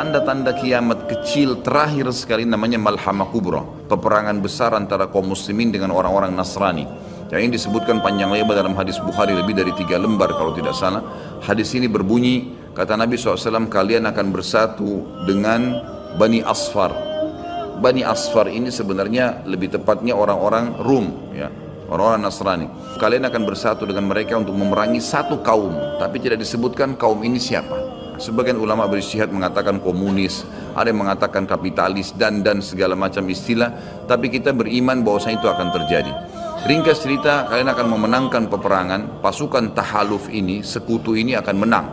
tanda-tanda kiamat kecil terakhir sekali namanya Malhamah Kubra, peperangan besar antara kaum muslimin dengan orang-orang Nasrani. Yang ini disebutkan panjang lebar dalam hadis Bukhari, lebih dari 3 lembar kalau tidak salah. Hadis ini berbunyi, kata Nabi SAW, kalian akan bersatu dengan Bani Asfar. Bani Asfar ini sebenarnya lebih tepatnya orang-orang Rum, ya, orang-orang Nasrani. Kalian akan bersatu dengan mereka untuk memerangi satu kaum, tapi tidak disebutkan kaum ini siapa. Sebagian ulama berijtihad mengatakan komunis, ada yang mengatakan kapitalis dan segala macam istilah, tapi kita beriman bahwasanya itu akan terjadi. Ringkas cerita, kalian akan memenangkan peperangan, pasukan tahaluf ini, sekutu ini akan menang.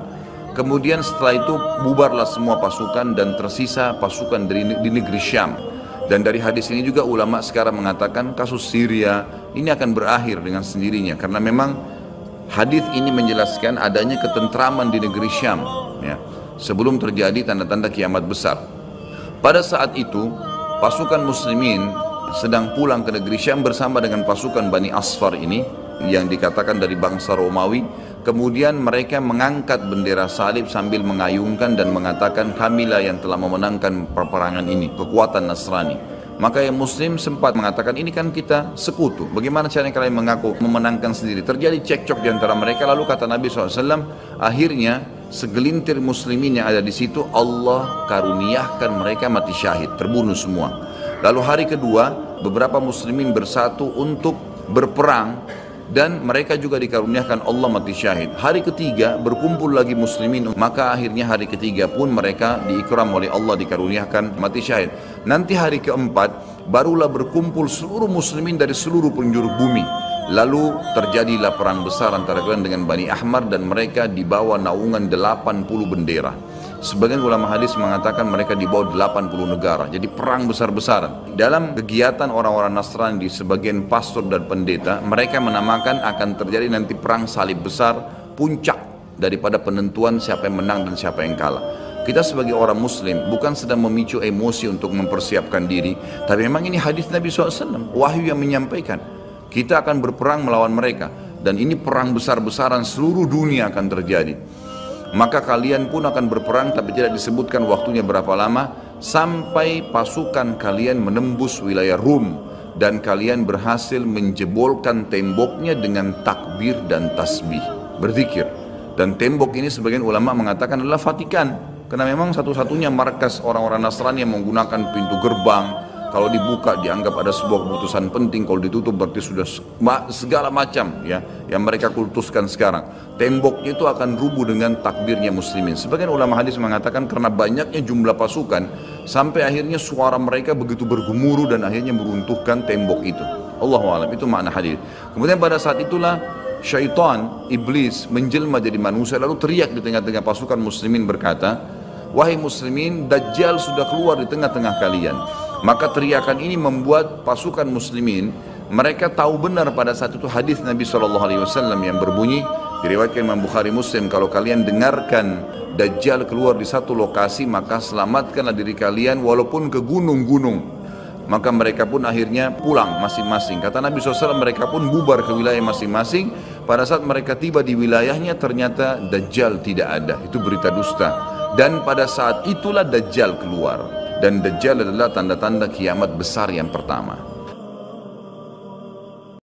Kemudian setelah itu bubarlah semua pasukan dan tersisa pasukan di negeri Syam. Dan dari hadis ini juga ulama sekarang mengatakan kasus Syria ini akan berakhir dengan sendirinya, karena memang hadis ini menjelaskan adanya ketentraman di negeri Syam, ya, sebelum terjadi tanda-tanda kiamat besar. Pada saat itu pasukan muslimin sedang pulang ke negeri Syam bersama dengan pasukan Bani Asfar ini yang dikatakan dari bangsa Romawi. Kemudian mereka mengangkat bendera salib sambil mengayunkan dan mengatakan, kamilah yang telah memenangkan peperangan ini, kekuatan Nasrani. Maka yang muslim sempat mengatakan, ini kan kita sekutu, bagaimana caranya kalian mengaku memenangkan sendiri? Terjadi cekcok di antara mereka. Lalu kata Nabi SAW, akhirnya segelintir muslimin yang ada di situ Allah karuniakan mereka mati syahid, terbunuh semua. Lalu hari kedua beberapa muslimin bersatu untuk berperang dan mereka juga dikaruniakan Allah mati syahid. Hari ketiga berkumpul lagi muslimin, maka akhirnya hari ketiga pun mereka diikram oleh Allah, dikaruniakan mati syahid. Nanti hari keempat barulah berkumpul seluruh muslimin dari seluruh penjuru bumi. Lalu terjadilah perang besar antara kalian dengan Bani Ahmar dan mereka dibawa naungan 80 bendera. Sebagian ulama hadis mengatakan mereka dibawa 80 negara. Jadi perang besar-besaran. Dalam kegiatan orang-orang Nasrani di sebagian pastor dan pendeta, mereka menamakan akan terjadi nanti perang salib besar, puncak daripada penentuan siapa yang menang dan siapa yang kalah. Kita sebagai orang muslim bukan sedang memicu emosi untuk mempersiapkan diri, tapi memang ini hadis Nabi SAW, wahyu yang menyampaikan kita akan berperang melawan mereka, dan ini perang besar-besaran seluruh dunia akan terjadi. Maka kalian pun akan berperang, tapi tidak disebutkan waktunya berapa lama, sampai pasukan kalian menembus wilayah Rum dan kalian berhasil menjebolkan temboknya dengan takbir dan tasbih, berzikir. Dan tembok ini sebagian ulama mengatakan adalah Vatikan, karena memang satu-satunya markas orang-orang Nasrani yang menggunakan pintu gerbang. Kalau dibuka dianggap ada sebuah keputusan penting, kalau ditutup berarti sudah segala macam, ya, yang mereka kultuskan sekarang. Temboknya itu akan rubuh dengan takbirnya muslimin. Sebagian ulama hadis mengatakan karena banyaknya jumlah pasukan sampai akhirnya suara mereka begitu bergemuruh dan akhirnya meruntuhkan tembok itu. Allahu a'lam, itu makna hadis. Kemudian pada saat itulah syaitan, iblis menjelma jadi manusia, lalu teriak di tengah-tengah pasukan muslimin berkata, wahai muslimin, Dajjal sudah keluar di tengah-tengah kalian. Maka teriakan ini membuat pasukan muslimin, mereka tahu benar pada saat itu hadis Nabi SAW yang berbunyi, diriwayatkan Imam Bukhari Muslim, kalau kalian dengarkan Dajjal keluar di satu lokasi, maka selamatkanlah diri kalian walaupun ke gunung-gunung. Maka mereka pun akhirnya pulang masing-masing. Kata Nabi SAW, mereka pun bubar ke wilayah masing-masing. Pada saat mereka tiba di wilayahnya, ternyata Dajjal tidak ada. Itu berita dusta. Dan pada saat itulah Dajjal keluar. Dan Dajjal adalah tanda-tanda kiamat besar yang pertama.